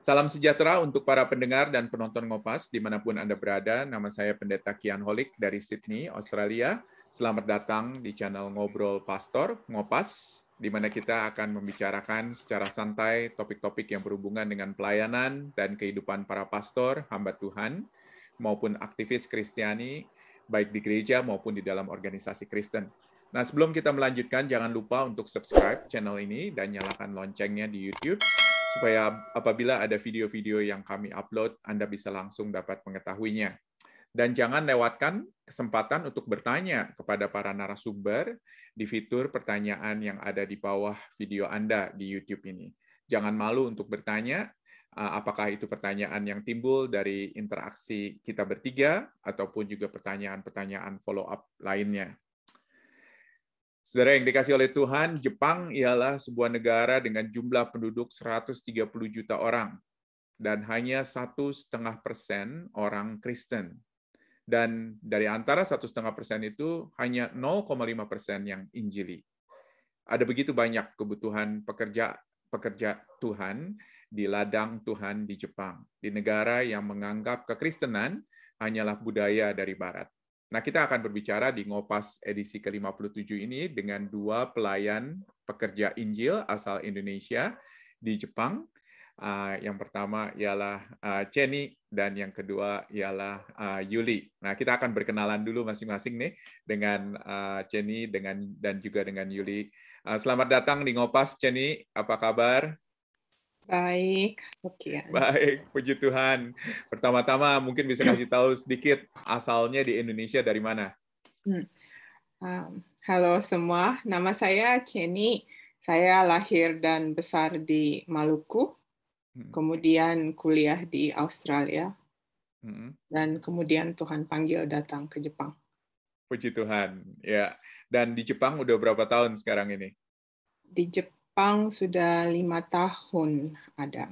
Salam sejahtera untuk para pendengar dan penonton Ngopas dimanapun Anda berada. Nama saya Pendeta Kian Holik dari Sydney, Australia. Selamat datang di channel Ngobrol Pastor, Ngopas, di mana kita akan membicarakan secara santai topik-topik yang berhubungan dengan pelayanan dan kehidupan para pastor, hamba Tuhan, maupun aktivis Kristiani, baik di gereja maupun di dalam organisasi Kristen. Nah, sebelum kita melanjutkan, jangan lupa untuk subscribe channel ini dan nyalakan loncengnya di YouTube, supaya apabila ada video-video yang kami upload, Anda bisa langsung dapat mengetahuinya. Dan jangan lewatkan kesempatan untuk bertanya kepada para narasumber di fitur pertanyaan yang ada di bawah video Anda di YouTube ini. Jangan malu untuk bertanya, apakah itu pertanyaan yang timbul dari interaksi kita bertiga, ataupun juga pertanyaan-pertanyaan follow-up lainnya. Saudara yang dikasih oleh Tuhan, Jepang ialah sebuah negara dengan jumlah penduduk 130 juta orang, dan hanya 1,5% orang Kristen. Dan dari antara 1,5% itu, hanya 0,5% yang Injili. Ada begitu banyak kebutuhan pekerja Tuhan di ladang Tuhan di Jepang, di negara yang menganggap kekristenan hanyalah budaya dari Barat. Nah, kita akan berbicara di Ngopas edisi ke-57 ini dengan dua pelayan pekerja Injil asal Indonesia di Jepang. Yang pertama ialah Jenny dan yang kedua ialah Yuli. Nah, kita akan berkenalan dulu masing-masing nih dengan Jenny dan juga dengan Yuli. Selamat datang di Ngopas, Jenny. Apa kabar? Baik, oke. Baik, puji Tuhan. Pertama-tama mungkin bisa kasih tahu sedikit asalnya di Indonesia dari mana? Halo semua, nama saya Jenny. Saya lahir dan besar di Maluku, kemudian kuliah di Australia, dan kemudian Tuhan panggil datang ke Jepang. Puji Tuhan, ya. Dan di Jepang udah berapa tahun sekarang ini? Di Jepang sudah 5 tahun ada.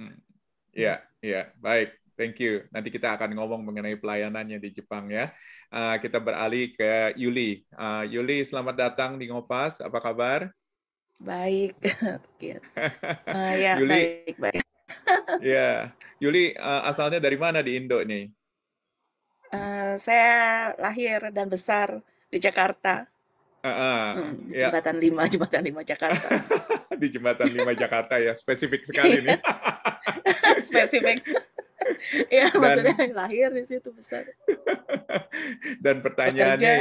Ya, baik. Thank you. Nanti kita akan ngomong mengenai pelayanannya di Jepang ya. Kita beralih ke Yuli. Yuli, selamat datang di Ngopas. Apa kabar? Baik. Ya, Yuli, baik. Ya, Yuli asalnya dari mana di Indo nih? Saya lahir dan besar di Jakarta. Di Jembatan 5 Jakarta. Di Jembatan 5 Jakarta ya, spesifik sekali nih. Spesifik. Ya, maksudnya lahir di situ besar. Dan pertanyaannya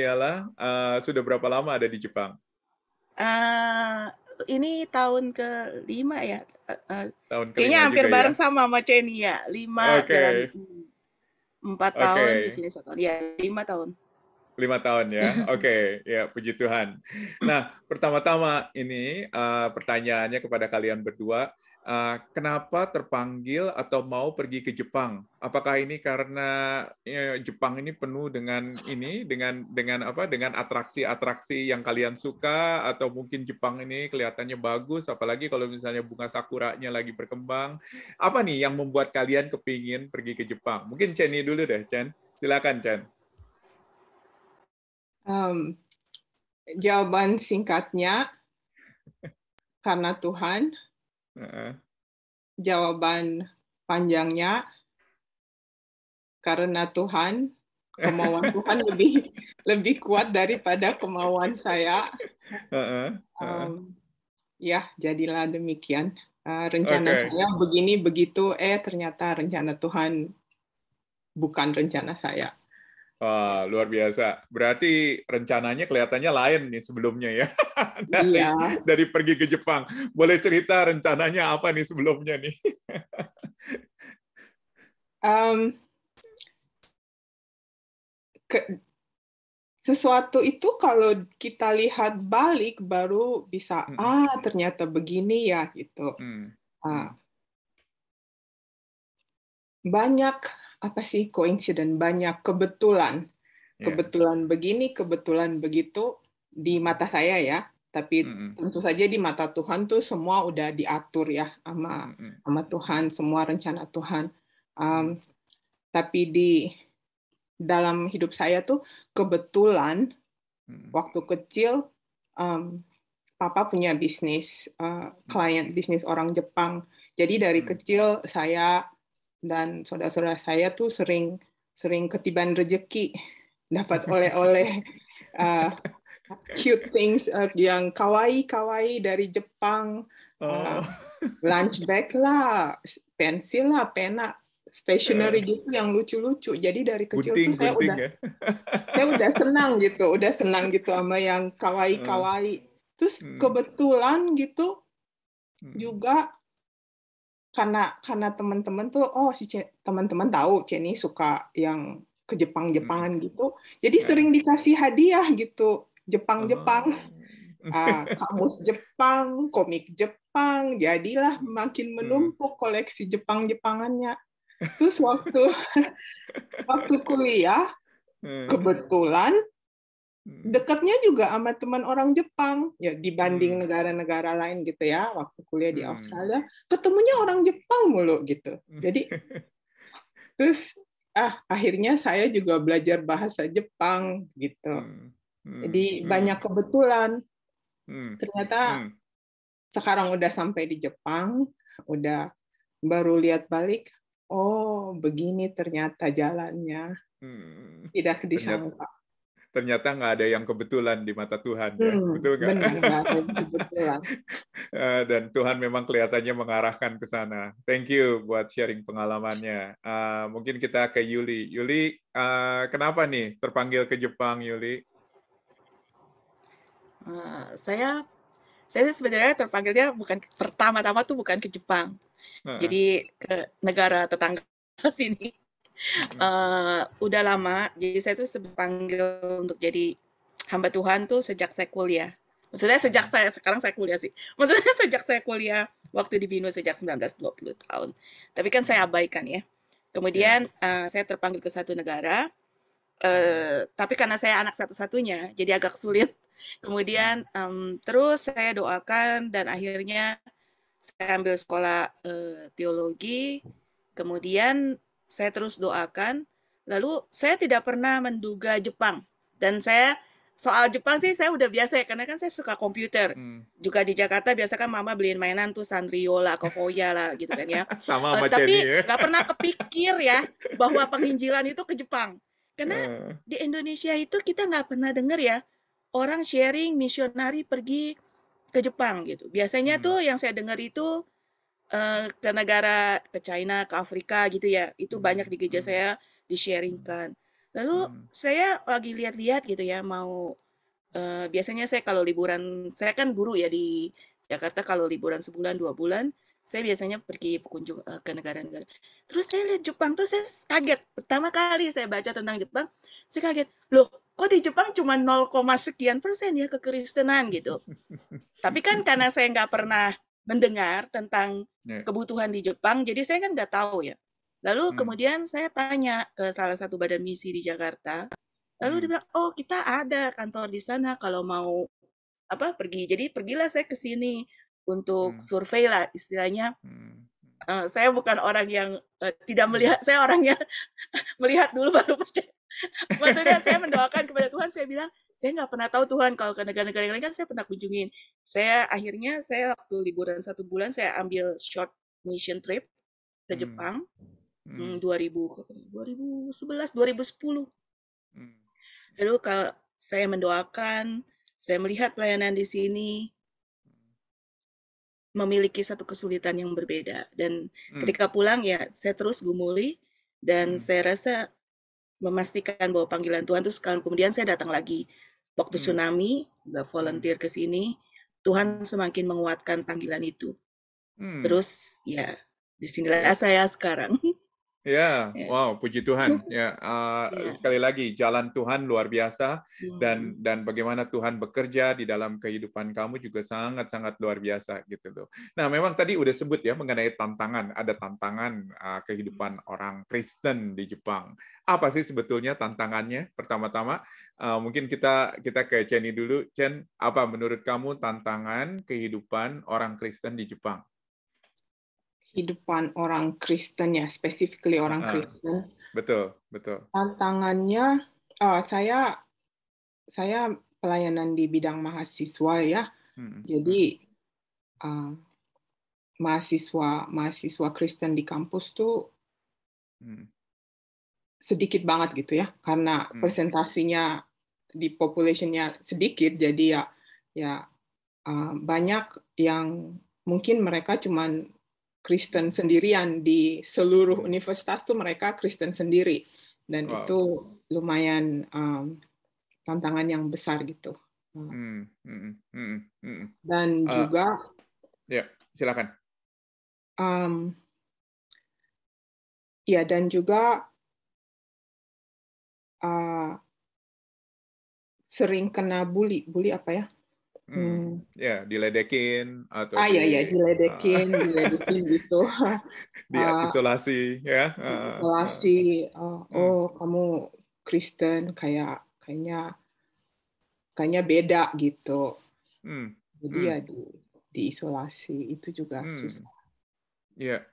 ialah, sudah berapa lama ada di Jepang? Ini tahun ke-5 ya. Kayaknya hampir juga bareng ya? sama Jenny ya. 5 jalan 4 tahun di sini 1 tahun. Ya, 5 tahun. 5 tahun ya, oke, ya puji Tuhan. Nah, pertama-tama ini pertanyaannya kepada kalian berdua, kenapa terpanggil atau mau pergi ke Jepang? Apakah ini karena Jepang ini penuh dengan atraksi-atraksi yang kalian suka, atau mungkin Jepang ini kelihatannya bagus, apalagi kalau misalnya bunga sakuranya lagi berkembang? Apa nih yang membuat kalian kepingin pergi ke Jepang? Mungkin Chenny dulu deh, Chen. Silakan, Chen. Jawaban singkatnya, karena Tuhan. Jawaban panjangnya, karena Tuhan. Kemauan Tuhan lebih kuat daripada kemauan saya. Ya, jadilah demikian. Rencana saya begini begitu, ternyata rencana Tuhan bukan rencana saya. Wah, luar biasa. Berarti rencananya kelihatannya lain nih sebelumnya ya. Dari pergi ke Jepang. Boleh cerita rencananya apa nih sebelumnya nih? sesuatu itu kalau kita lihat balik baru bisa ternyata begini ya gitu. Banyak apa sih koinsiden, banyak kebetulan. Kebetulan begini, kebetulan begitu di mata saya ya. Tapi tentu saja di mata Tuhan tuh semua udah diatur ya sama Tuhan, semua rencana Tuhan. Tapi di dalam hidup saya tuh kebetulan waktu kecil papa punya bisnis, klien bisnis orang Jepang. Jadi dari kecil saya dan saudara-saudara saya tuh sering ketiban rezeki, dapat oleh-oleh cute things yang kawaii dari Jepang, lunch bag lah, pensil lah, pena, stationery gitu yang lucu-lucu. Jadi dari kecil tuh saya udah senang gitu sama yang kawaii. Terus kebetulan gitu juga karena teman-teman tuh teman-teman tahu Ceni suka yang ke Jepang-Jepangan gitu. Jadi sering dikasih hadiah gitu, Jepang-Jepang. Kamus Jepang, komik Jepang, jadilah makin menumpuk koleksi Jepang-Jepangannya. Terus waktu kuliah, kebetulan dekatnya juga sama teman orang Jepang ya, dibanding negara-negara lain gitu ya. Waktu kuliah di Australia ketemunya orang Jepang mulu gitu. Jadi terus akhirnya saya juga belajar bahasa Jepang gitu. Jadi banyak kebetulan. Ternyata sekarang udah sampai di Jepang, udah baru lihat balik, oh begini ternyata jalannya. Tidak disangka. Ternyata nggak ada yang kebetulan di mata Tuhan, ya, betul nggak? Benar, nggak ada yang kebetulan. Dan Tuhan memang kelihatannya mengarahkan ke sana. Thank you buat sharing pengalamannya. Mungkin kita ke Yuli. Yuli, kenapa nih terpanggil ke Jepang, Yuli? Saya sebenarnya terpanggilnya pertama-tama tuh bukan ke Jepang, jadi ke negara tetangga sini. Udah lama, jadi saya tuh dipanggil untuk jadi hamba Tuhan tuh sejak saya kuliah. Maksudnya sekarang saya kuliah sih. Maksudnya sejak saya kuliah waktu di BINU sejak 19-20 tahun. Tapi kan saya abaikan ya. Kemudian saya terpanggil ke satu negara, tapi karena saya anak satu-satunya, jadi agak sulit. Kemudian terus saya doakan dan akhirnya saya ambil sekolah teologi. Kemudian saya terus doakan. Lalu saya tidak pernah menduga Jepang. Dan soal Jepang sih saya udah biasa ya, karena kan saya suka komputer. Juga di Jakarta biasa kan mama beliin mainan tuh Sanrio lah, Kokoya lah gitu kan ya. Sama tapi ya? nggak pernah kepikir ya bahwa penginjilan itu ke Jepang. Karena di Indonesia itu kita nggak pernah dengar ya orang sharing misionari pergi ke Jepang gitu. Biasanya tuh yang saya dengar itu ke negara, ke China, ke Afrika gitu ya. Itu banyak di gereja saya di-sharingkan. Lalu saya lagi lihat-lihat gitu ya, mau biasanya saya kalau liburan, saya kan guru ya di Jakarta, kalau liburan sebulan 2 bulan, saya biasanya pergi berkunjung ke negara-negara. Terus saya lihat Jepang tuh saya kaget. Pertama kali saya baca tentang Jepang, saya kaget. Loh, kok di Jepang cuma 0, sekian persen ya kekristenan gitu. Tapi kan karena saya nggak pernah mendengar tentang kebutuhan di Jepang, jadi saya kan nggak tahu ya. Lalu kemudian saya tanya ke salah satu badan misi di Jakarta, lalu dia bilang, oh kita ada kantor di sana kalau mau pergi. Jadi pergilah saya ke sini untuk survei lah istilahnya. Saya bukan orang yang tidak melihat, saya orangnya melihat dulu baru percaya. Maksudnya saya mendoakan kepada Tuhan, saya bilang, saya nggak pernah tahu Tuhan, kalau ke negara-negara yang lain kan saya pernah kunjungin. Akhirnya saya waktu liburan 1 bulan, saya ambil short mission trip ke Jepang, 2011, 2010. Lalu kalau saya mendoakan, saya melihat pelayanan di sini, memiliki satu kesulitan yang berbeda. Dan ketika pulang ya, saya terus gumuli, dan saya rasa memastikan bahwa panggilan Tuhan itu sekarang. Kemudian saya datang lagi waktu tsunami, nggak volunteer ke sini. Tuhan semakin menguatkan panggilan itu. Terus ya disinilah saya sekarang. Ya, Ya. wow, puji Tuhan. Ya, Ya. sekali lagi jalan Tuhan luar biasa Hmm. dan bagaimana Tuhan bekerja di dalam kehidupan kamu juga sangat-sangat luar biasa gitu loh. Nah, memang tadi udah sebut ya mengenai tantangan. Ada tantangan kehidupan orang Kristen di Jepang. Apa sih sebetulnya tantangannya? Pertama-tama, mungkin kita ke Chenny dulu. Chen, apa menurut kamu tantangan kehidupan orang Kristen di Jepang? Kehidupan orang Kristen ya, specifically orang Kristen. Betul, betul. Tantangannya, saya pelayanan di bidang mahasiswa ya. Jadi mahasiswa Kristen di kampus tuh sedikit banget gitu ya, karena presentasinya di population-nya sedikit, jadi ya banyak yang mungkin mereka cuman Kristen sendirian di seluruh universitas tuh mereka Kristen sendiri, dan itu lumayan tantangan yang besar gitu. Dan juga ya, silakan. Ya, dan juga sering kena bully apa ya? Ya, diledekin atau diledekin gitu. Diisolasi ya. Isolasi. Oh, kamu Kristen kayaknya beda gitu. Jadi ya diisolasi itu juga susah. Iya.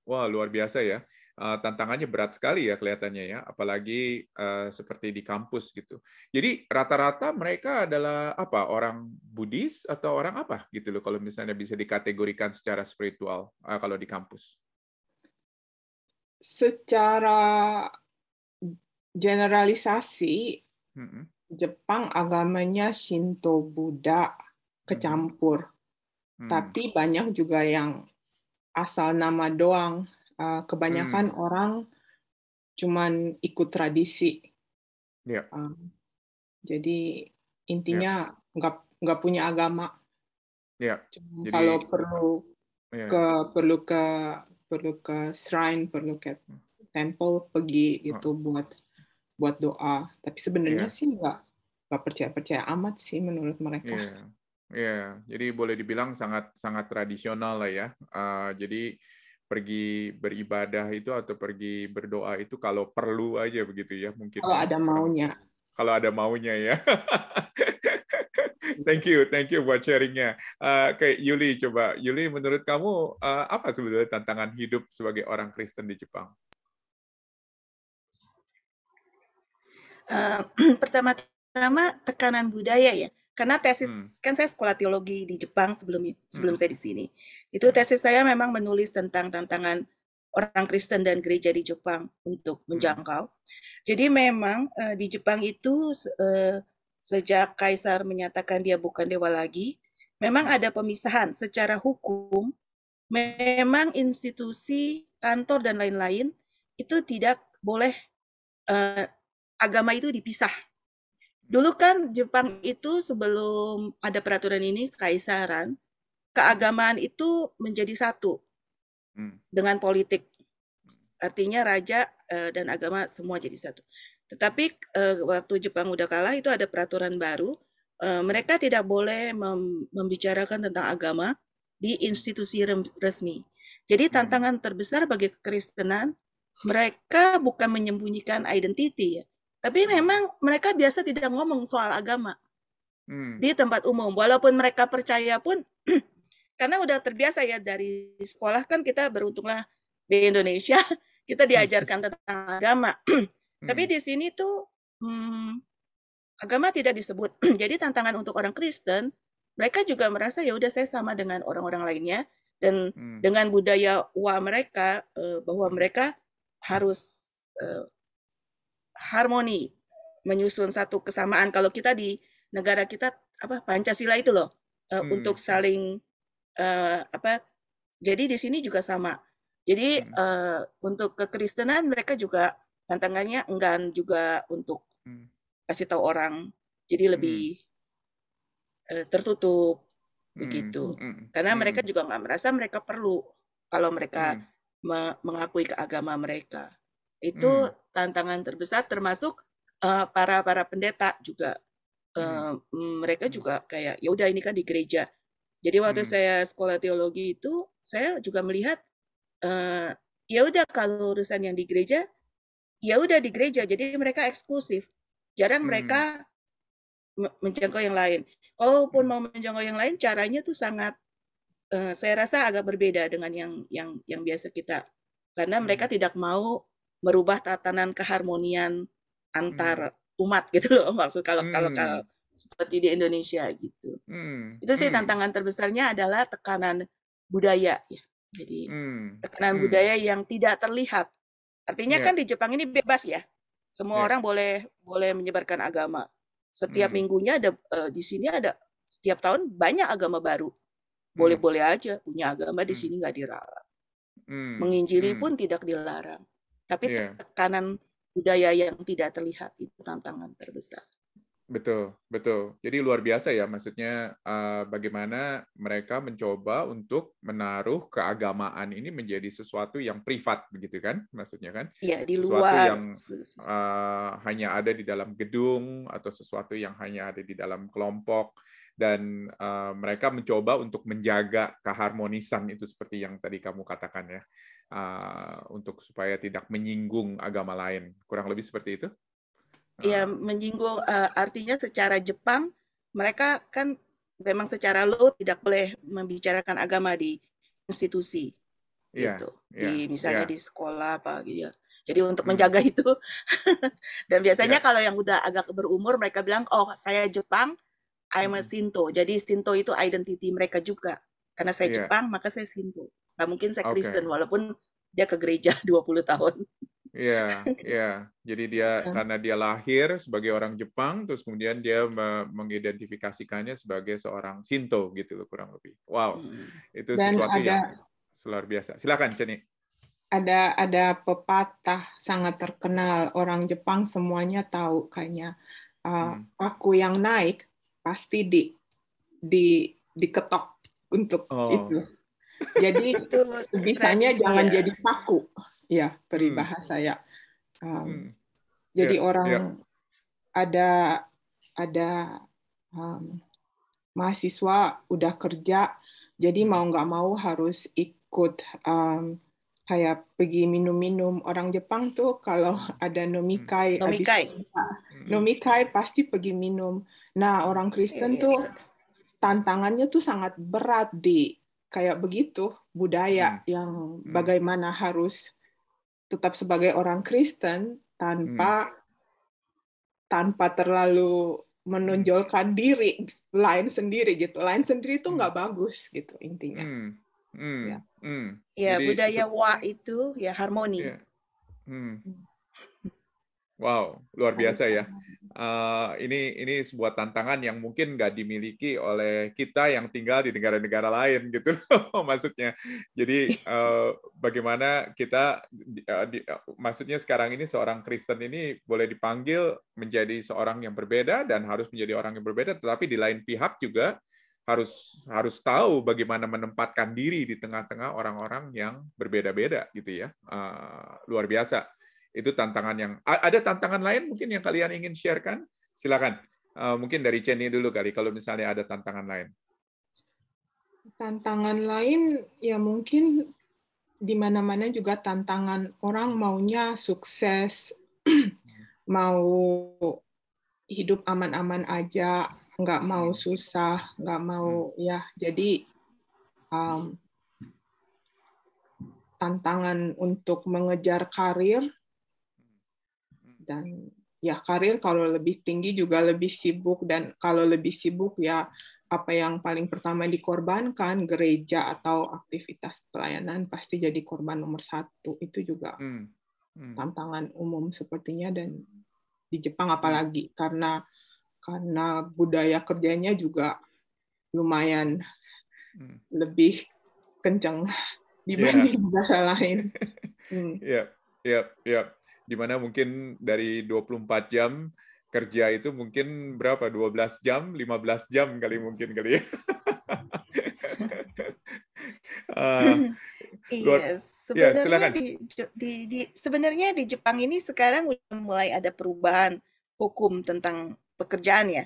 Wah, luar biasa ya. Tantangannya berat sekali ya kelihatannya ya, apalagi seperti di kampus gitu. Jadi rata-rata mereka adalah apa? Orang Buddhis atau orang apa gitu loh kalau misalnya bisa dikategorikan secara spiritual kalau di kampus? Secara generalisasi, Jepang agamanya Shinto Buddha kecampur. Tapi banyak juga yang asal nama doang. Kebanyakan orang cuman ikut tradisi. Jadi intinya nggak punya agama. Jadi, kalau perlu ke shrine, perlu ke temple, pergi gitu buat doa. Tapi sebenarnya sih nggak percaya amat sih menurut mereka. Jadi boleh dibilang sangat tradisional lah ya. Jadi pergi beribadah itu atau pergi berdoa itu kalau perlu aja begitu ya mungkin. Kalau ada maunya. Kalau ada maunya ya. Thank you buat sharingnya. Kayak Yuli, coba Yuli, menurut kamu apa sebetulnya tantangan hidup sebagai orang Kristen di Jepang? Pertama-tama tekanan budaya ya. Karena tesis kan saya sekolah teologi di Jepang sebelum saya di sini. Itu tesis saya memang menulis tentang tantangan orang Kristen dan gereja di Jepang untuk menjangkau. Jadi memang di Jepang itu sejak Kaisar menyatakan dia bukan dewa lagi, memang ada pemisahan secara hukum. Memang institusi, kantor dan lain-lain itu tidak boleh agama itu dipisah. Dulu kan Jepang itu sebelum ada peraturan ini, kekaisaran, keagamaan itu menjadi satu dengan politik. Artinya raja dan agama semua jadi satu. Tetapi waktu Jepang udah kalah itu ada peraturan baru, mereka tidak boleh membicarakan tentang agama di institusi resmi. Jadi tantangan terbesar bagi kekristenan, mereka bukan menyembunyikan identiti ya, tapi memang mereka biasa tidak ngomong soal agama di tempat umum. Walaupun mereka percaya pun, karena udah terbiasa ya dari sekolah kan kita beruntunglah di Indonesia, kita diajarkan tentang agama. Tapi di sini tuh agama tidak disebut. Jadi tantangan untuk orang Kristen, mereka juga merasa ya udah saya sama dengan orang-orang lainnya dan dengan budaya mereka bahwa mereka harus harmoni, menyusun satu kesamaan. Kalau kita di negara kita Pancasila itu loh untuk saling jadi di sini juga sama. Jadi untuk kekristenan mereka juga tantangannya enggan juga untuk kasih tahu orang. Jadi lebih tertutup begitu. Karena mereka juga nggak merasa mereka perlu. Kalau mereka mengakui ke agama mereka. Itu tantangan terbesar, termasuk para pendeta juga. Mereka juga kayak ya udah ini kan di gereja. Jadi waktu saya sekolah teologi itu, saya juga melihat ya udah kalau urusan yang di gereja, ya udah di gereja. Jadi mereka eksklusif. Jarang mereka menjangkau yang lain. Kalaupun mau menjangkau yang lain, caranya tuh sangat saya rasa agak berbeda dengan yang biasa kita. Karena mereka tidak mau merubah tatanan keharmonian antar umat gitu loh, maksud kalau seperti di Indonesia gitu. Itu sih tantangan terbesarnya adalah tekanan budaya ya. Jadi tekanan budaya yang tidak terlihat. Artinya kan di Jepang ini bebas ya. Semua orang boleh menyebarkan agama. Setiap minggunya ada di sini ada setiap tahun banyak agama baru. Boleh-boleh aja punya agama di sini, nggak dilarang. Menginjili pun tidak dilarang. Tapi tekanan budaya yang tidak terlihat itu tantangan terbesar. Betul, betul. Jadi luar biasa ya, maksudnya bagaimana mereka mencoba untuk menaruh keagamaan ini menjadi sesuatu yang privat, begitu kan? Maksudnya kan? Iya, di sesuatu luar. yang hanya ada di dalam gedung atau sesuatu yang hanya ada di dalam kelompok. Dan mereka mencoba untuk menjaga keharmonisan itu seperti yang tadi kamu katakan ya, untuk supaya tidak menyinggung agama lain. Kurang lebih seperti itu? Ya, menyinggung artinya secara Jepang mereka kan memang secara law tidak boleh membicarakan agama di institusi gitu. Misalnya di sekolah apa gitu ya. Jadi untuk menjaga itu dan biasanya kalau yang udah agak berumur mereka bilang, "Oh, saya Jepang, I'm a Shinto." Jadi Shinto itu identity mereka juga. Karena saya Jepang, maka saya Shinto. Nggak mungkin saya Kristen walaupun dia ke gereja 20 tahun. Iya, iya. Jadi dia karena dia lahir sebagai orang Jepang, terus kemudian dia mengidentifikasikannya sebagai seorang Shinto gitu loh kurang lebih. Wow, itu Dan sesuatu yang luar biasa. Silakan, Ceni. Ada pepatah sangat terkenal orang Jepang semuanya tahu kayaknya. Aku yang naik pasti diketok untuk itu. Jadi itu sebisanya jangan jadi paku. Ya, peribahasa ya. Jadi orang ada mahasiswa udah kerja, jadi mau nggak mau harus ikut kayak pergi minum-minum. Orang Jepang tuh kalau ada nomikai, nomikai pasti pergi minum. Nah, orang Kristen tuh tantangannya tuh sangat berat di kayak begitu budaya yang bagaimana harus tetap sebagai orang Kristen tanpa terlalu menonjolkan diri lain sendiri gitu. Lain sendiri itu nggak bagus gitu intinya. Ya, budaya wa itu ya harmoni. Wow, luar biasa ya. Ini sebuah tantangan yang mungkin nggak dimiliki oleh kita yang tinggal di negara-negara lain gitu, maksudnya. Jadi bagaimana kita, maksudnya sekarang ini seorang Kristen ini boleh dipanggil menjadi seorang yang berbeda dan harus menjadi orang yang berbeda, tetapi di lain pihak juga harus tahu bagaimana menempatkan diri di tengah-tengah orang-orang yang berbeda-beda gitu ya. Luar biasa. Itu tantangan yang ada tantangan lain mungkin yang kalian ingin sharekan, silakan. Mungkin dari Ceni dulu kali kalau misalnya ada tantangan lain. Tantangan lain ya mungkin di mana-mana juga tantangan orang maunya sukses, mau hidup aman-aman aja, nggak mau susah, nggak mau ya. Jadi tantangan untuk mengejar karir. Dan ya karir kalau lebih tinggi juga lebih sibuk, dan kalau lebih sibuk ya apa yang paling pertama dikorbankan, gereja atau aktivitas pelayanan pasti jadi korban nomor satu. Itu juga tantangan umum sepertinya, dan di Jepang apalagi karena budaya kerjanya juga lumayan lebih kencang dibanding negara lain. Iya. Di mana mungkin dari 24 jam kerja itu mungkin berapa? 12 jam, 15 jam kali ya. Iya, Ya, sebenarnya silakan. sebenarnya di Jepang ini sekarang udah mulai ada perubahan hukum tentang pekerjaan ya.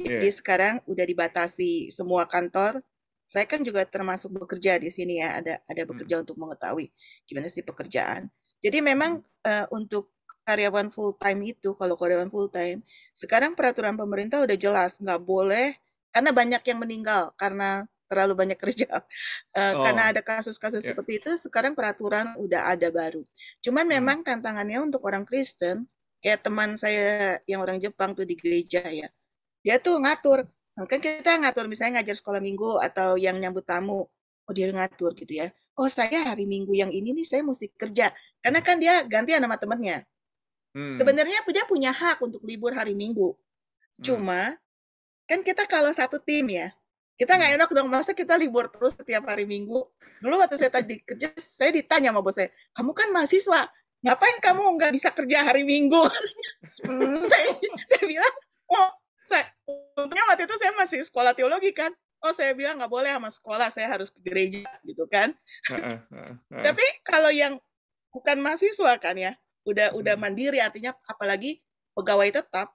Jadi Yeah. sekarang udah dibatasi semua kantor. Saya kan juga termasuk bekerja di sini ya, ada bekerja untuk mengetahui gimana sih pekerjaan. Jadi memang untuk karyawan full time itu, kalau karyawan full time, sekarang peraturan pemerintah udah jelas, nggak boleh, karena banyak yang meninggal karena terlalu banyak kerja. Karena Oh, ada kasus-kasus ya. seperti itu, sekarang peraturan udah ada baru. Cuman memang tantangannya untuk orang Kristen, kayak teman saya yang orang Jepang tuh di gereja ya, dia tuh ngatur. Kan kita ngatur misalnya ngajar sekolah minggu atau yang nyambut tamu. Oh dia ngatur gitu ya. Oh saya hari minggu yang ini nih saya mesti kerja. Karena kan dia gantian sama temennya. Sebenarnya dia punya hak untuk libur hari minggu. Cuma kan kita kalau satu tim ya, kita nggak enak dong masa kita libur terus setiap hari minggu. Dulu waktu saya tadi kerja, saya ditanya sama bos saya, kamu kan mahasiswa, ngapain kamu nggak bisa kerja hari minggu? saya bilang, oh, untungnya waktu itu saya masih sekolah teologi kan. Oh, saya bilang nggak boleh sama sekolah, saya harus ke gereja gitu kan. Tapi kalau yang bukan mahasiswa kan ya, udah mandiri artinya apalagi pegawai tetap,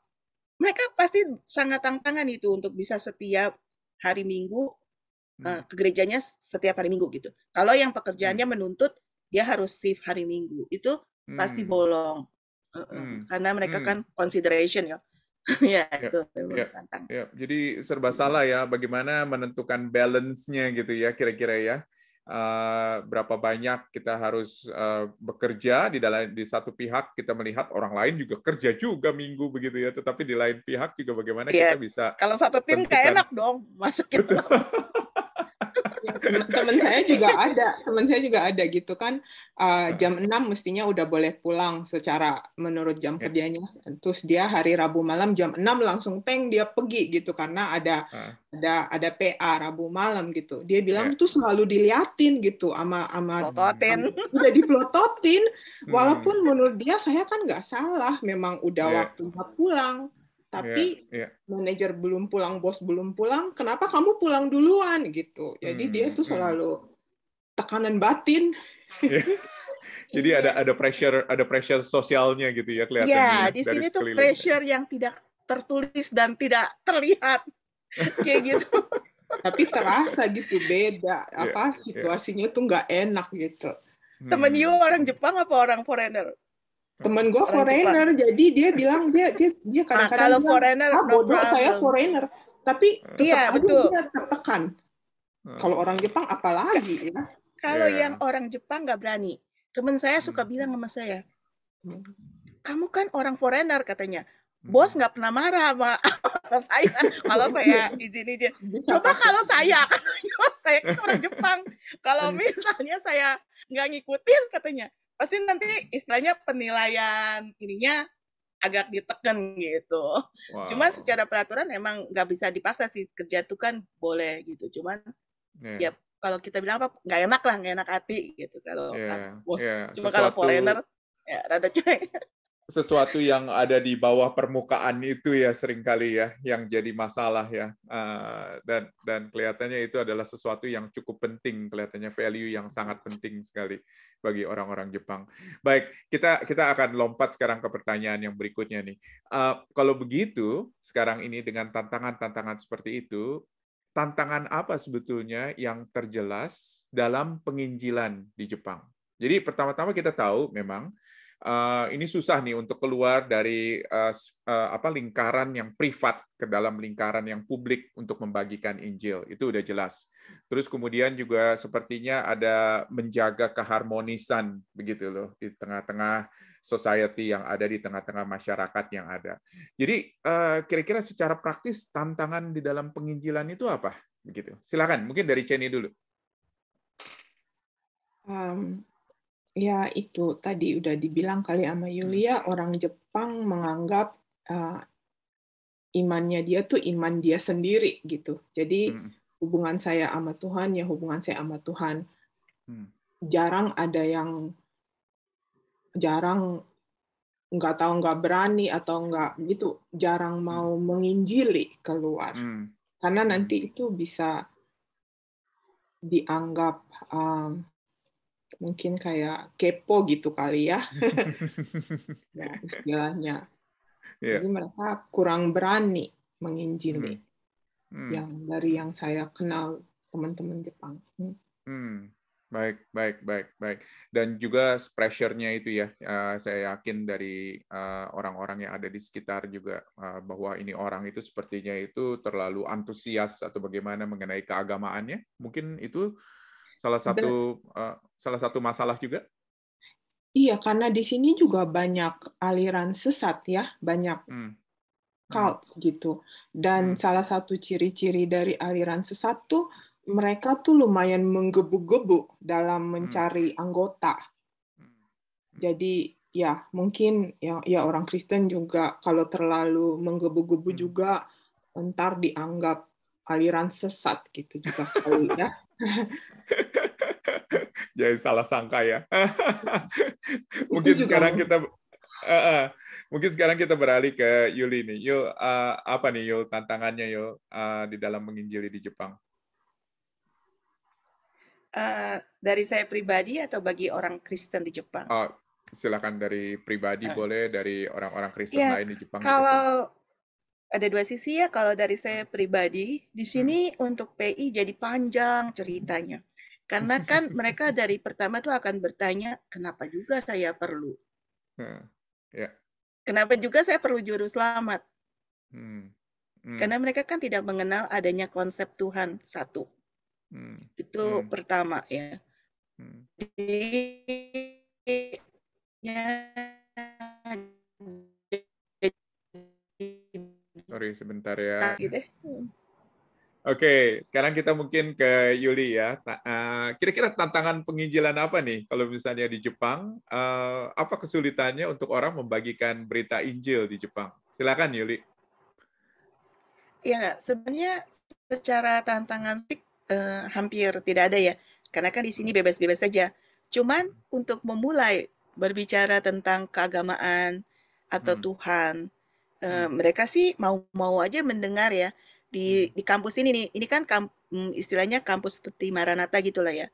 mereka pasti sangat tantangan itu untuk bisa setiap hari Minggu ke gerejanya setiap hari Minggu gitu. Kalau yang pekerjaannya menuntut dia harus shift hari Minggu, itu pasti bolong. Karena mereka kan consideration ya. Ya, itu memang tantangan. Ya, jadi serba salah ya bagaimana menentukan balance-nya gitu ya kira-kira ya. Berapa banyak kita harus bekerja di satu pihak kita melihat orang lain juga kerja juga minggu begitu ya, tetapi di lain pihak juga bagaimana kita bisa kalau satu tim nggak tentukan. enak dong masukin. Ya, teman saya juga ada gitu kan, jam 6 mestinya udah boleh pulang secara menurut jam kerjanya, terus dia hari Rabu malam jam 6 langsung dia pergi gitu karena ada PA Rabu malam gitu. Dia bilang itu selalu diliatin gitu sama udah diplototin, walaupun menurut dia saya kan nggak salah, memang udah waktunya pulang. Tapi manajer belum pulang, bos belum pulang, kenapa kamu pulang duluan gitu. Jadi dia tuh selalu tekanan batin. Jadi ada pressure sosialnya gitu ya kelihatannya. Iya, di sini tuh pressure yang tidak tertulis dan tidak terlihat. Kayak gitu. Tapi terasa gitu beda, situasinya tuh nggak enak gitu. Temen you orang Jepang apa orang foreigner? Temen gue foreigner, jadi dia bilang dia kadang-kadang kalau bilang, foreigner no bodoh saya foreigner, tapi tetap aja betul. dia tertekan. Kalau orang Jepang apalagi ya. Kalau yang orang Jepang nggak berani. Temen saya suka bilang sama saya, kamu kan orang foreigner katanya. Bos nggak pernah marah sama saya kalau saya izin. Coba kalau saya kan orang Jepang. Kalau misalnya saya nggak ngikutin katanya, pasti nanti istilahnya penilaian ininya agak ditekan gitu. Cuma secara peraturan emang nggak bisa dipaksa sih, kerja tuh kan boleh gitu. Cuman ya kalau kita bilang apa nggak enak hati gitu kalau bos. Cuma kalau foreigner ya rada cuek. Sesuatu yang ada di bawah permukaan itu ya seringkali ya yang jadi masalah ya, dan kelihatannya itu adalah sesuatu yang cukup penting, kelihatannya value yang sangat penting sekali bagi orang-orang Jepang. Baik, kita akan lompat sekarang ke pertanyaan yang berikutnya nih. Kalau begitu sekarang ini dengan tantangan-tantangan seperti itu, tantangan apa sebetulnya yang terjelas dalam penginjilan di Jepang? Jadi pertama-tama kita tahu memang ini susah nih untuk keluar dari lingkaran yang privat ke dalam lingkaran yang publik untuk membagikan Injil. Itu udah jelas. Terus kemudian juga sepertinya ada menjaga keharmonisan begitu loh di tengah-tengah society yang ada, di tengah-tengah masyarakat yang ada. Jadi kira-kira secara praktis tantangan di dalam penginjilan itu apa? Begitu. Silakan, mungkin dari Ceni dulu. Ya itu tadi udah dibilang kali sama Yulia, orang Jepang menganggap imannya dia tuh iman dia sendiri gitu. Jadi hubungan saya sama Tuhan ya hubungan saya sama Tuhan. Jarang ada yang nggak berani atau nggak gitu, jarang mau menginjili keluar. Karena nanti itu bisa dianggap mungkin kayak kepo gitu kali ya, ya istilahnya. Jadi mereka kurang berani menginjili dari yang saya kenal teman-teman Jepang. Baik. Dan juga pressure-nya itu ya, saya yakin dari orang-orang yang ada di sekitar juga bahwa ini orang itu sepertinya itu terlalu antusias atau bagaimana mengenai keagamaannya. Mungkin itu salah satu masalah juga. Iya, karena di sini juga banyak aliran sesat ya, banyak cults gitu. Dan salah satu ciri-ciri dari aliran sesat tuh mereka tuh lumayan menggebu-gebu dalam mencari anggota. Jadi ya mungkin ya orang Kristen juga kalau terlalu menggebu-gebu juga ntar dianggap aliran sesat gitu juga kali ya. Jadi salah sangka ya. Mungkin sekarang kita beralih ke Yuli nih. Yul, apa nih Yul tantangannya Yul di dalam menginjili di Jepang? Dari saya pribadi atau bagi orang Kristen di Jepang? Silakan dari pribadi boleh, dari orang-orang Kristen Ya, lain di Jepang. kalau ada dua sisi ya, kalau dari saya pribadi, di sini untuk PI jadi panjang ceritanya. Karena kan mereka dari pertama tuh akan bertanya, kenapa juga saya perlu? Kenapa juga saya perlu juru selamat? Karena mereka kan tidak mengenal adanya konsep Tuhan satu. Itu pertama ya. Sorry sebentar ya. Oke, sekarang kita mungkin ke Yuli ya. Kira-kira tantangan penginjilan apa nih kalau misalnya di Jepang? Apa kesulitannya untuk orang membagikan berita Injil di Jepang? Silakan Yuli. Ya, sebenarnya secara tantangan hampir tidak ada ya. Karena kan di sini bebas-bebas saja. Cuman untuk memulai berbicara tentang keagamaan atau Tuhan, mereka sih mau aja mendengar ya. Di kampus ini nih, ini kan istilahnya kampus seperti Maranatha gitulah ya.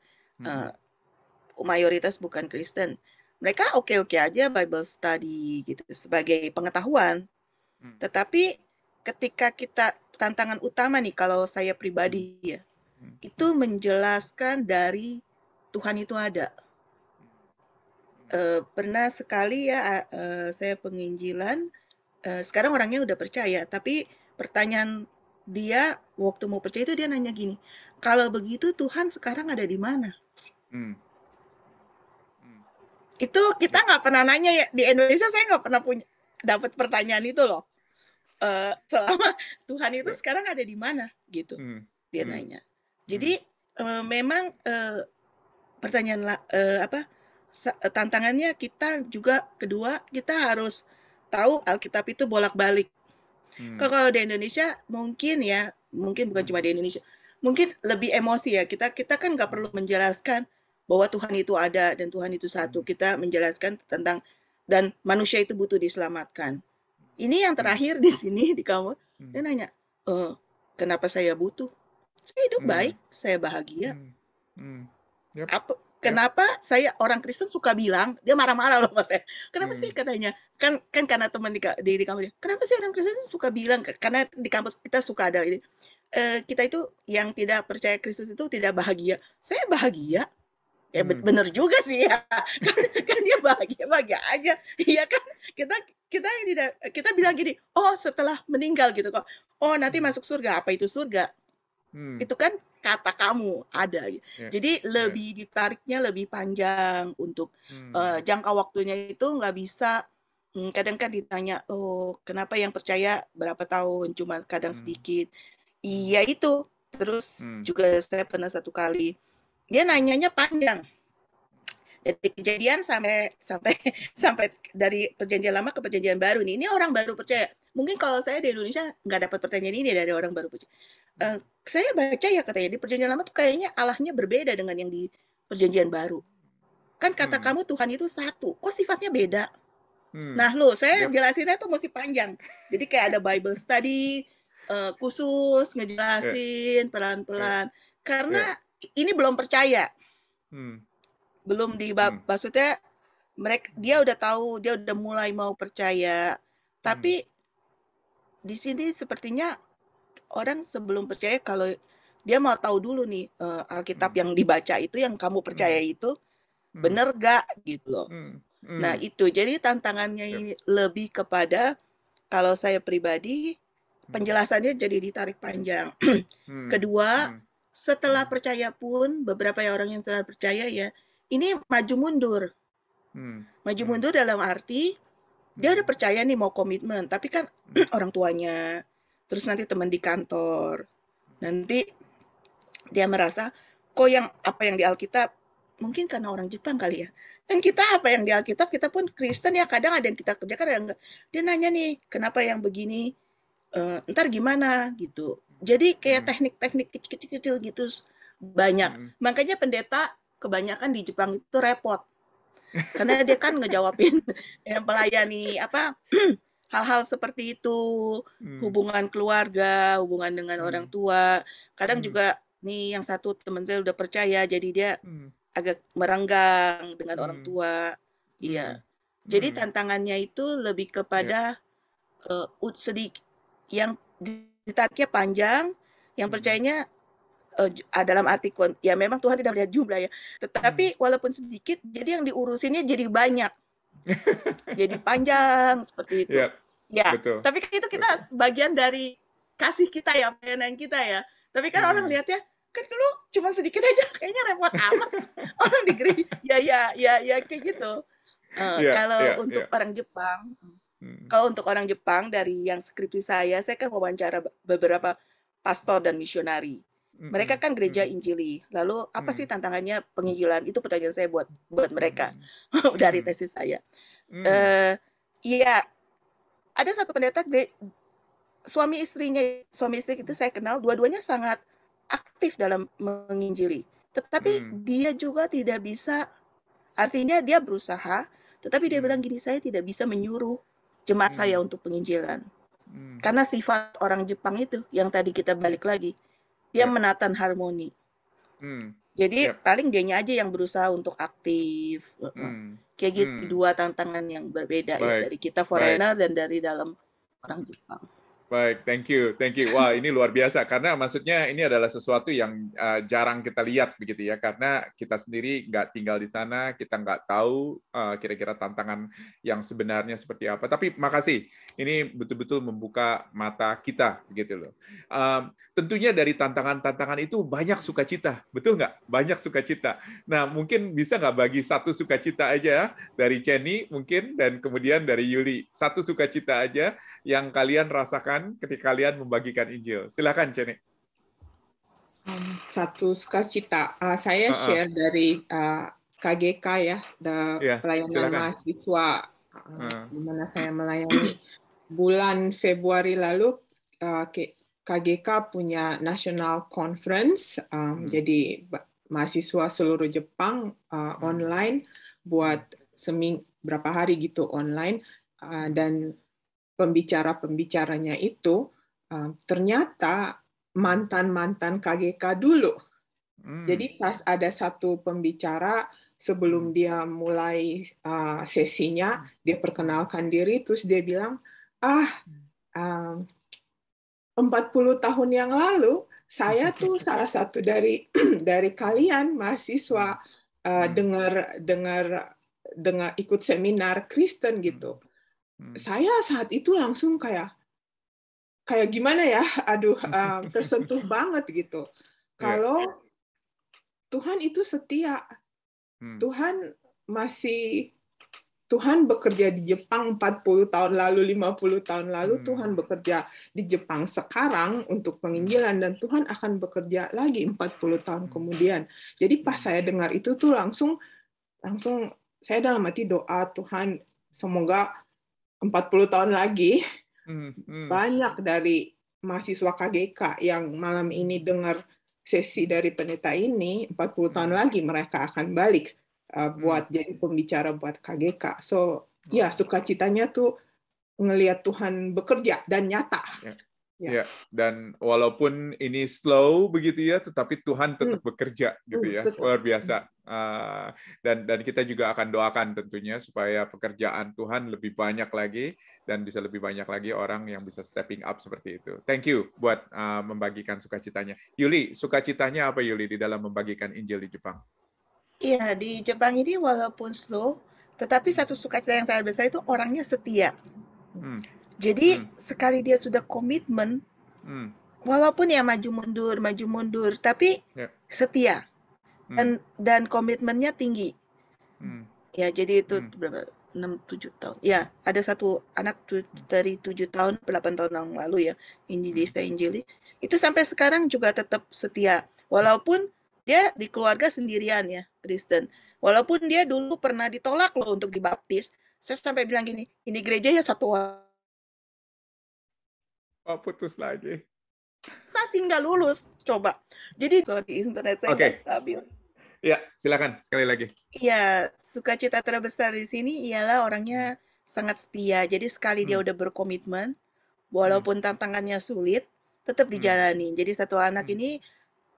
Mayoritas bukan Kristen. Mereka oke-oke aja Bible study gitu sebagai pengetahuan. Tetapi ketika kita tantangan utama nih kalau saya pribadi ya, itu menjelaskan dari Tuhan itu ada. Pernah sekali ya saya penginjilan, sekarang orangnya udah percaya, tapi pertanyaan dia waktu mau percaya itu dia nanya gini, kalau begitu Tuhan sekarang ada di mana? Itu kita nggak pernah nanya ya, di Indonesia saya nggak pernah dapat pertanyaan itu loh. Selama Tuhan itu sekarang ada di mana gitu, dia nanya. Jadi memang pertanyaan tantangannya kita juga kedua kita harus tahu Alkitab itu bolak-balik. Kalau di Indonesia mungkin bukan cuma di Indonesia, mungkin lebih emosi ya. Kita kan nggak perlu menjelaskan bahwa Tuhan itu ada dan Tuhan itu satu. Kita menjelaskan tentang dan manusia itu butuh diselamatkan. Ini yang terakhir di sini di kamu, dia nanya, kenapa saya butuh? Saya hidup baik, saya bahagia. Kenapa saya orang Kristen suka bilang, dia marah-marah loh mas saya. Kenapa sih katanya? Kan karena teman di kampus. Kenapa sih orang Kristen suka bilang? Karena di kampus kita suka ada ini. Kita itu yang tidak percaya Kristus itu tidak bahagia. Saya bahagia. Ya benar juga sih ya. Kan dia bahagia aja. Iya kan? Kita bilang gini, oh setelah meninggal gitu kok. Oh nanti masuk surga. Apa itu surga? Itu kan kata kamu ada. Jadi lebih ditariknya lebih panjang untuk jangka waktunya itu nggak bisa. Kadang kan ditanya, oh kenapa yang percaya berapa tahun? Cuma kadang sedikit. Iya itu. Terus juga saya pernah satu kali dia nanyanya panjang dari kejadian sampai dari perjanjian lama ke perjanjian baru nih. Ini orang baru percaya. Mungkin kalau saya di Indonesia nggak dapat pertanyaan ini dari orang baru percaya. Saya baca ya katanya di perjanjian lama tuh kayaknya Allahnya berbeda dengan yang di perjanjian baru. Kan kata kamu Tuhan itu satu. Kok sifatnya beda? Nah lo saya jelasinnya tuh mesti panjang. Jadi kayak ada Bible study khusus ngejelasin pelan-pelan. Karena ini belum percaya. belum maksudnya dia udah tahu, dia udah mulai mau percaya. Tapi di sini sepertinya orang sebelum percaya, kalau dia mau tahu dulu nih Alkitab yang dibaca itu, yang kamu percaya itu bener gak gitu loh. Nah itu, jadi tantangannya lebih kepada, kalau saya pribadi, penjelasannya jadi ditarik panjang. Kedua, setelah percaya pun, beberapa orang yang telah percaya ya, ini maju mundur. Maju mundur dalam arti, dia udah percaya nih mau komitmen, tapi kan orang tuanya, terus nanti teman di kantor, nanti dia merasa, kok apa yang di Alkitab, mungkin karena orang Jepang kali ya, dan kita apa yang di Alkitab, kita pun Kristen ya, kadang ada yang kita kerjakan, ada yang enggak. Dia nanya nih, kenapa yang begini, ntar gimana gitu. Jadi kayak teknik-teknik kecil-kecil gitu banyak. Makanya pendeta kebanyakan di Jepang itu repot. Karena dia kan ngejawabin yang melayani hal-hal seperti itu, hubungan keluarga, hubungan dengan orang tua. Kadang juga nih yang satu teman saya udah percaya, jadi dia agak merenggang dengan orang tua. Iya. Jadi tantangannya itu lebih kepada sedikit, yang ditariknya panjang, yang percayanya dalam arti ya memang Tuhan tidak melihat jumlah ya, tetapi walaupun sedikit, jadi yang diurusinnya jadi banyak, jadi panjang seperti itu. Ya, betul. Tapi itu kita bagian dari kasih kita ya, pelayanan kita ya. Tapi kan orang lihatnya, kan dulu cuma sedikit aja, kayaknya repot amat. Orang di gereja, ya kayak gitu. Kalau untuk orang Jepang, dari yang skripsi saya kan wawancara beberapa pastor dan misionari. Mereka kan gereja Injili. Lalu apa sih tantangannya penginjilan? Itu pertanyaan saya buat mereka dari tesis saya. Iya, ada satu pendeta suami istri itu saya kenal, dua-duanya sangat aktif dalam menginjili. Tetapi dia juga tidak bisa, artinya dia berusaha, tetapi dia bilang gini, saya tidak bisa menyuruh jemaat saya untuk penginjilan. Karena sifat orang Jepang itu, yang tadi kita balik lagi, dia menatan harmoni. Jadi paling dianya aja yang berusaha untuk aktif. Kayak gitu, dua tantangan yang berbeda ya, dari kita foreigner dan dari dalam orang Jepang. Baik, thank you. Wah, ini luar biasa, karena maksudnya ini adalah sesuatu yang jarang kita lihat begitu ya, karena kita sendiri nggak tinggal di sana, kita nggak tahu kira-kira tantangan yang sebenarnya seperti apa. Tapi makasih, ini betul-betul membuka mata kita begitu loh. Tentunya dari tantangan-tantangan itu banyak sukacita, betul nggak? Banyak sukacita. Nah, mungkin bisa nggak bagi satu sukacita aja dari Jenny mungkin, dan kemudian dari Yuli, satu sukacita aja yang kalian rasakan ketika kalian membagikan Injil. Silakan, Jenny. Satu sukacita. Saya share dari KGK ya, pelayanan silakan. Mahasiswa, di mana saya melayani. Bulan Februari lalu, KGK punya National Conference, jadi mahasiswa seluruh Jepang online buat berapa hari gitu online, dan pembicaranya itu ternyata mantan KGK dulu. Jadi pas ada satu pembicara sebelum dia mulai sesinya, dia perkenalkan diri, terus dia bilang, 40 tahun yang lalu saya tuh salah satu dari kalian mahasiswa dengar ikut seminar Kristen gitu. Saya saat itu langsung kayak gimana ya, tersentuh banget gitu. Kalau Tuhan itu setia, Tuhan bekerja di Jepang 40 tahun lalu, 50 tahun lalu, Tuhan bekerja di Jepang sekarang untuk penginjilan, dan Tuhan akan bekerja lagi 40 tahun kemudian. Jadi pas saya dengar itu tuh langsung saya dalam hati doa, Tuhan semoga 40 tahun lagi banyak dari mahasiswa KGK yang malam ini dengar sesi dari pendeta ini, 40 tahun lagi mereka akan balik buat jadi pembicara buat KGK. So, ya sukacitanya tuh ngelihat Tuhan bekerja dan nyata. Ya, dan walaupun ini slow begitu ya, tetapi Tuhan tetap bekerja gitu ya, luar biasa. Dan kita juga akan doakan tentunya supaya pekerjaan Tuhan lebih banyak lagi dan bisa lebih banyak lagi orang yang bisa stepping up seperti itu. Thank you buat membagikan sukacitanya. Yuli, sukacitanya apa Yuli di dalam membagikan Injil di Jepang? Iya, di Jepang ini walaupun slow, tetapi satu sukacita yang sangat besar itu orangnya setia. Jadi sekali dia sudah komitmen, walaupun ya maju mundur, tapi setia dan komitmennya tinggi. Ya, jadi itu berapa? 6-7 tahun. Ya, ada satu anak dari 7 tahun, 8 tahun yang lalu ya, Injili. Itu sampai sekarang juga tetap setia. Walaupun dia di keluarga sendirian ya, Kristen. Walaupun dia dulu pernah ditolak loh untuk dibaptis. Saya sampai bilang gini, ini gereja ya satu orang. Oh, putus lagi. Saya sih nggak lulus, coba. Jadi kalau di internet saya nggak stabil. Ya, silakan sekali lagi. Iya, sukacita terbesar di sini ialah orangnya sangat setia. Jadi sekali dia udah berkomitmen, walaupun tantangannya sulit, tetap dijalani. Jadi satu anak ini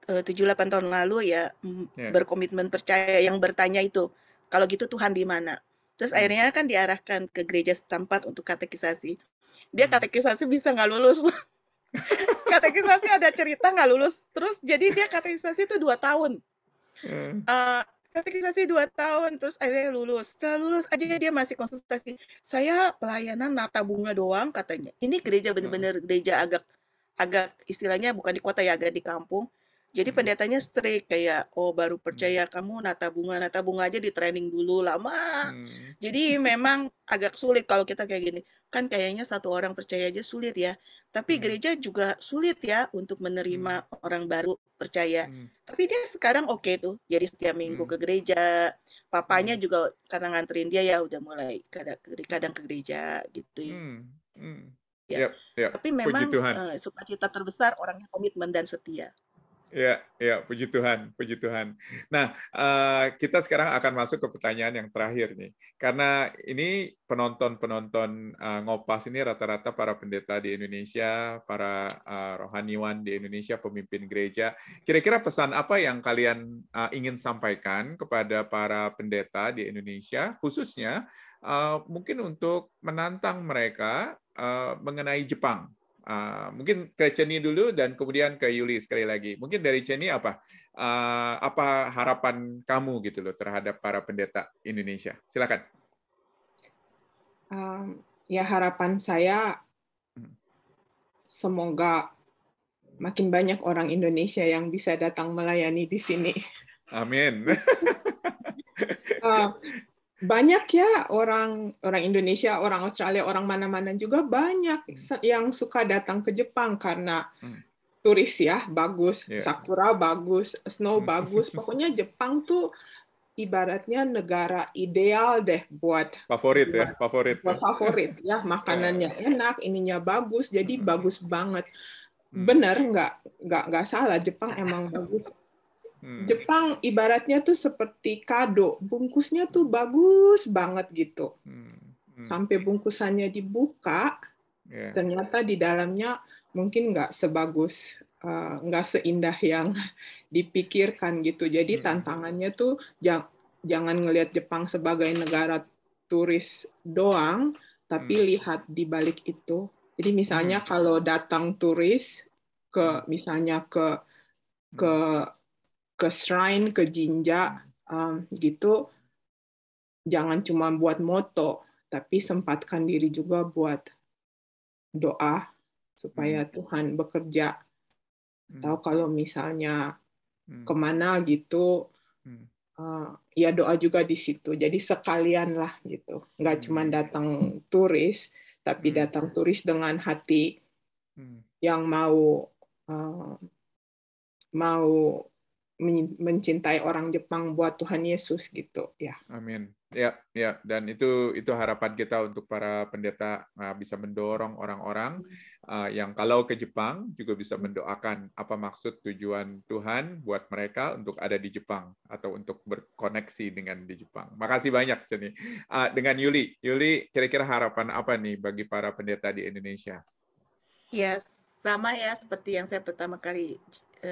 7-8 tahun lalu ya berkomitmen percaya, yang bertanya itu, kalau gitu Tuhan di mana? Terus akhirnya kan diarahkan ke gereja setempat untuk katekisasi. Dia katekisasi bisa nggak lulus. Katekisasi ada cerita nggak lulus. Terus jadi dia katekisasi itu 2 tahun. Katekisasi 2 tahun, terus akhirnya lulus. Setelah lulus aja dia masih konsultasi. Saya pelayanan nata bunga doang katanya. Ini gereja benar-benar gereja agak istilahnya bukan di kota ya, agak di kampung. Jadi pendetanya strict kayak, oh baru percaya kamu nata bunga aja di training dulu lama. Jadi memang agak sulit kalau kita kayak gini. Kan kayaknya satu orang percaya aja sulit ya. Tapi gereja juga sulit ya untuk menerima orang baru percaya. Tapi dia sekarang oke tuh. Jadi setiap minggu ke gereja. Papanya juga karena nganterin dia ya udah mulai kadang ke gereja gitu. Ya. Tapi memang sukacita terbesar orangnya komitmen dan setia. Ya, puji Tuhan, puji Tuhan. Nah, kita sekarang akan masuk ke pertanyaan yang terakhir nih, karena ini penonton Ngopas ini rata-rata para pendeta di Indonesia, para rohaniwan di Indonesia, pemimpin gereja. Kira-kira pesan apa yang kalian ingin sampaikan kepada para pendeta di Indonesia, khususnya mungkin untuk menantang mereka mengenai Jepang? Mungkin ke Ceni dulu dan kemudian ke Yuli sekali lagi. Mungkin dari Ceni apa harapan kamu gitu loh terhadap para pendeta Indonesia? Silakan. Ya harapan saya semoga makin banyak orang Indonesia yang bisa datang melayani di sini. Amin. Banyak ya orang Indonesia, orang Australia, orang mana-mana juga banyak yang suka datang ke Jepang karena turis ya, bagus, sakura bagus, snow bagus. Pokoknya Jepang tuh ibaratnya negara ideal deh buat favorit ya, makanannya enak, ininya bagus, jadi bagus banget. Bener nggak salah, Jepang emang bagus. Jepang ibaratnya tuh seperti kado, bungkusnya tuh bagus banget gitu. Sampai bungkusannya dibuka, ternyata di dalamnya mungkin nggak sebagus, nggak seindah yang dipikirkan gitu. Jadi tantangannya tuh jangan ngelihat Jepang sebagai negara turis doang, tapi lihat di balik itu. Jadi misalnya kalau datang turis misalnya ke shrine, ke jinja, gitu, jangan cuma buat moto, tapi sempatkan diri juga buat doa supaya Tuhan bekerja. Atau kalau misalnya kemana gitu, ya doa juga di situ. Jadi sekalian lah gitu, nggak cuma datang turis, tapi datang turis dengan hati yang mau mencintai orang Jepang buat Tuhan Yesus gitu ya. Amin. Ya, dan itu harapan kita untuk para pendeta bisa mendorong orang-orang yang kalau ke Jepang juga bisa mendoakan apa maksud tujuan Tuhan buat mereka untuk ada di Jepang atau untuk berkoneksi dengan di Jepang. Makasih banyak, Ceni. Dengan Yuli, kira-kira harapan apa nih bagi para pendeta di Indonesia? Ya, sama ya seperti yang saya pertama kali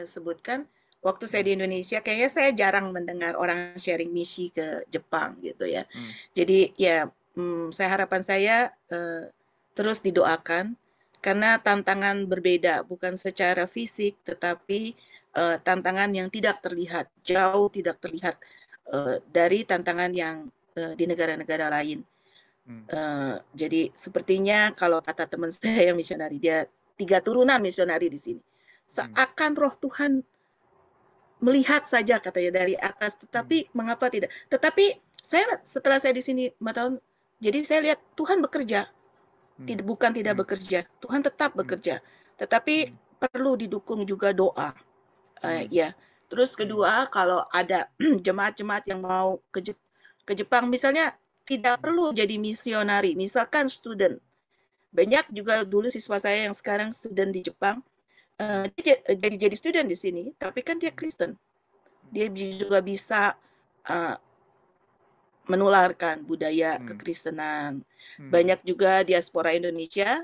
sebutkan. Waktu saya di Indonesia, kayaknya saya jarang mendengar orang sharing misi ke Jepang gitu ya. Jadi ya, harapan saya terus didoakan karena tantangan berbeda, bukan secara fisik, tetapi tantangan yang tidak terlihat, jauh tidak terlihat dari tantangan yang di negara-negara lain. Jadi sepertinya kalau kata teman saya yang misionari, dia 3 turunan misionari di sini. Seakan roh Tuhan melihat saja katanya dari atas, tetapi mengapa tidak? Tetapi setelah saya di sini 4 tahun, jadi saya lihat Tuhan bekerja, bukan tidak bekerja, Tuhan tetap bekerja, tetapi perlu didukung juga doa, ya. Terus kedua, kalau ada jemaat-jemaat yang mau ke Jepang, misalnya tidak perlu jadi misionari, misalkan student. Banyak juga dulu siswa saya yang sekarang student di Jepang, dia jadi student di sini, tapi kan dia Kristen. Dia juga bisa menularkan budaya kekristenan. Banyak juga diaspora Indonesia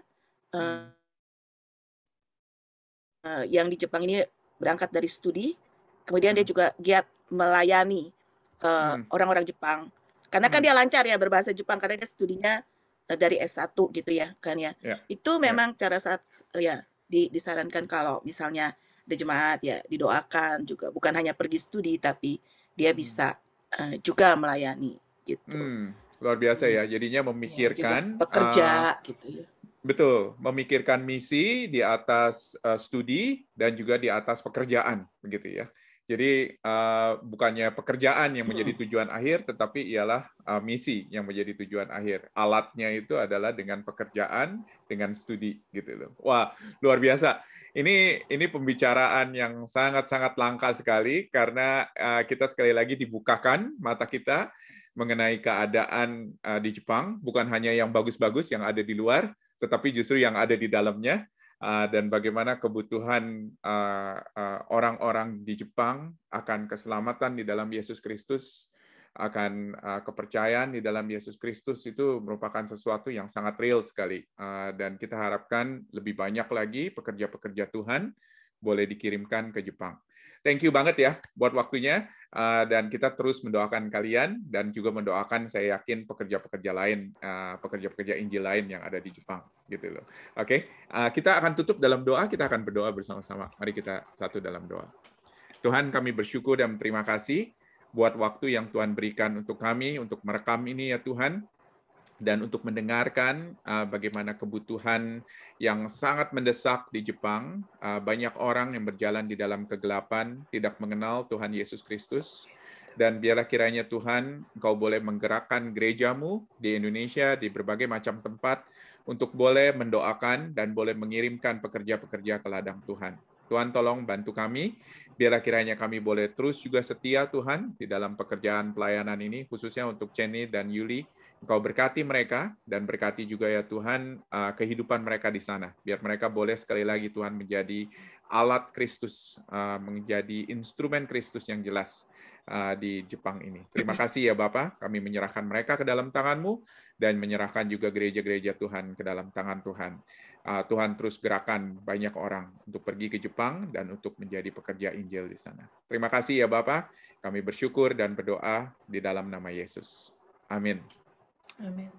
yang di Jepang ini berangkat dari studi, kemudian dia juga giat melayani orang-orang Jepang. Karena kan dia lancar ya berbahasa Jepang, karena dia studinya dari S1 gitu ya, kan ya. Itu memang cara saat ya disarankan kalau misalnya ada jemaat ya didoakan juga, bukan hanya pergi studi tapi dia bisa juga melayani gitu. Luar biasa ya, jadinya memikirkan pekerja gitu ya. Betul, memikirkan misi di atas studi dan juga di atas pekerjaan begitu ya. Jadi bukannya pekerjaan yang menjadi tujuan akhir, tetapi ialah misi yang menjadi tujuan akhir. Alatnya itu adalah dengan pekerjaan, dengan studi gitu loh. Wah, luar biasa. Ini pembicaraan yang sangat-sangat langka sekali karena kita sekali lagi dibukakan mata kita mengenai keadaan di Jepang, bukan hanya yang bagus-bagus yang ada di luar, tetapi justru yang ada di dalamnya. Dan bagaimana kebutuhan orang-orang di Jepang akan keselamatan di dalam Yesus Kristus, akan kepercayaan di dalam Yesus Kristus itu merupakan sesuatu yang sangat real sekali. Dan kita harapkan lebih banyak lagi pekerja-pekerja Tuhan boleh dikirimkan ke Jepang. Thank you banget ya buat waktunya, dan kita terus mendoakan kalian dan juga mendoakan saya yakin pekerja-pekerja lain, pekerja-pekerja Injil lain yang ada di Jepang gitu loh. Oke, kita akan tutup dalam doa, kita akan berdoa bersama-sama. Mari kita satu dalam doa. Tuhan, kami bersyukur dan terima kasih buat waktu yang Tuhan berikan untuk kami untuk merekam ini ya Tuhan, dan untuk mendengarkan bagaimana kebutuhan yang sangat mendesak di Jepang. Banyak orang yang berjalan di dalam kegelapan, tidak mengenal Tuhan Yesus Kristus. Dan biarlah kiranya Tuhan, Engkau boleh menggerakkan gerejamu di Indonesia, di berbagai macam tempat, untuk boleh mendoakan dan boleh mengirimkan pekerja-pekerja ke ladang Tuhan. Tuhan tolong bantu kami, biarlah kiranya kami boleh terus juga setia Tuhan di dalam pekerjaan pelayanan ini, khususnya untuk Jenny dan Yuli. Engkau berkati mereka dan berkati juga ya Tuhan kehidupan mereka di sana. Biar mereka boleh sekali lagi Tuhan menjadi alat Kristus, menjadi instrumen Kristus yang jelas di Jepang ini. Terima kasih ya Bapak, kami menyerahkan mereka ke dalam tangan-Mu dan menyerahkan juga gereja-gereja Tuhan ke dalam tangan Tuhan. Tuhan terus gerakan banyak orang untuk pergi ke Jepang dan untuk menjadi pekerja Injil di sana. Terima kasih ya Bapak, kami bersyukur dan berdoa di dalam nama Yesus. Amin. Amin.